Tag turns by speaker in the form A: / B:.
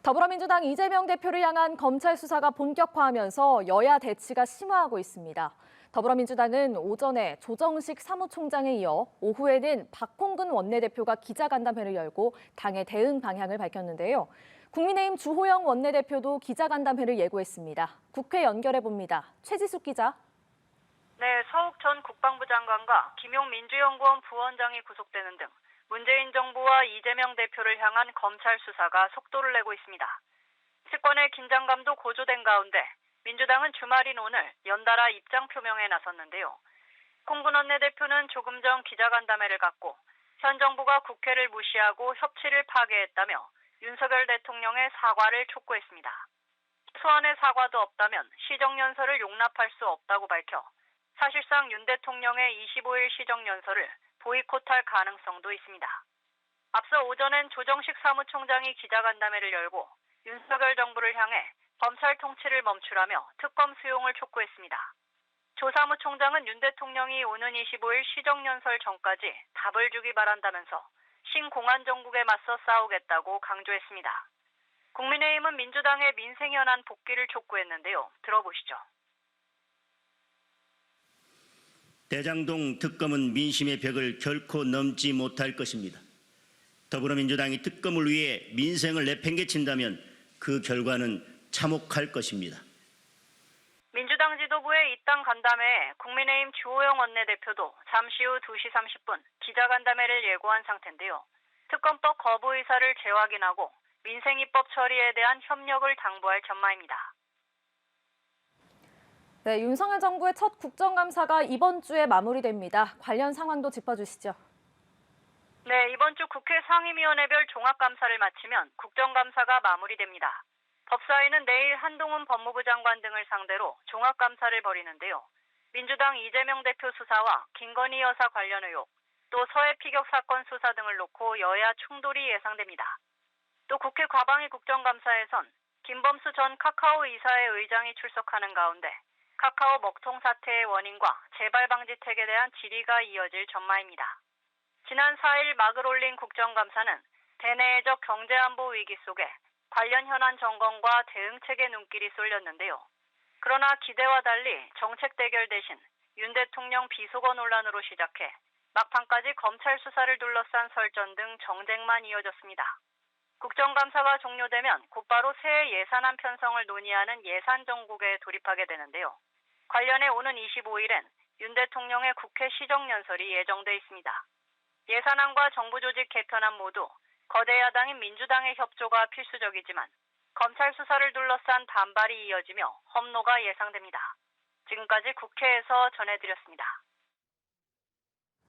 A: 더불어민주당 이재명 대표를 향한 검찰 수사가 본격화하면서 여야 대치가 심화하고 있습니다. 더불어민주당은 오전에 조정식 사무총장에 이어 오후에는 박홍근 원내대표가 기자간담회를 열고 당의 대응 방향을 밝혔는데요. 국민의힘 주호영 원내대표도 기자간담회를 예고했습니다. 국회 연결해봅니다. 최지숙 기자.
B: 네, 서욱 전 국방부 장관과 김용 민주연구원 부원장이 구속되는 등 문재인 정부와 이재명 대표를 향한 검찰 수사가 속도를 내고 있습니다. 측권의 긴장감도 고조된 가운데 민주당은 주말인 오늘 연달아 입장 표명에 나섰는데요. 홍근 원내대표는 조금 전 기자간담회를 갖고 현 정부가 국회를 무시하고 협치를 파괴했다며 윤석열 대통령의 사과를 촉구했습니다. 소환의 사과도 없다면 시정연설을 용납할 수 없다고 밝혀 사실상 윤 대통령의 25일 시정연설을 보이콧할 가능성도 있습니다. 앞서 오전엔 조정식 사무총장이 기자간담회를 열고 윤석열 정부를 향해 검찰 통치를 멈추라며 특검 수용을 촉구했습니다. 조 사무총장은 윤 대통령이 오는 25일 시정연설 전까지 답을 주기 바란다면서 신공안 정국에 맞서 싸우겠다고 강조했습니다. 국민의힘은 민주당의 민생현안 복귀를 촉구했는데요. 들어보시죠.
C: 대장동 특검은 민심의 벽을 결코 넘지 못할 것입니다. 더불어민주당이 특검을 위해 민생을 내팽개친다면 그 결과는 참혹할 것입니다.
B: 민주당 지도부의 이딴 간담회에 국민의힘 주호영 원내대표도 잠시 후 2시 30분 기자간담회를 예고한 상태인데요. 특검법 거부 의사를 재확인하고 민생입법 처리에 대한 협력을 당부할 전망입니다.
A: 네, 윤석열 정부의 첫 국정감사가 이번 주에 마무리됩니다. 관련 상황도 짚어주시죠.
B: 네, 이번 주 국회 상임위원회별 종합감사를 마치면 국정감사가 마무리됩니다. 법사위는 내일 한동훈 법무부 장관 등을 상대로 종합감사를 벌이는데요. 민주당 이재명 대표 수사와 김건희 여사 관련 의혹, 또 서해 피격 사건 수사 등을 놓고 여야 충돌이 예상됩니다. 또 국회 과방위 국정감사에선 김범수 전 카카오 이사의 의장이 출석하는 가운데 카카오 먹통 사태의 원인과 재발 방지책에 대한 질의가 이어질 전망입니다. 지난 4일 막을 올린 국정감사는 대내외적 경제안보 위기 속에 관련 현안 점검과 대응책의 눈길이 쏠렸는데요. 그러나 기대와 달리 정책 대결 대신 윤 대통령 비속어 논란으로 시작해 막판까지 검찰 수사를 둘러싼 설전 등 정쟁만 이어졌습니다. 국정감사가 종료되면 곧바로 새해 예산안 편성을 논의하는 예산정국에 돌입하게 되는데요. 관련해 오는 25일엔 윤 대통령의 국회 시정연설이 예정돼 있습니다. 예산안과 정부조직 개편안 모두 거대 야당인 민주당의 협조가 필수적이지만 검찰 수사를 둘러싼 반발이 이어지며 험로가 예상됩니다. 지금까지 국회에서 전해드렸습니다.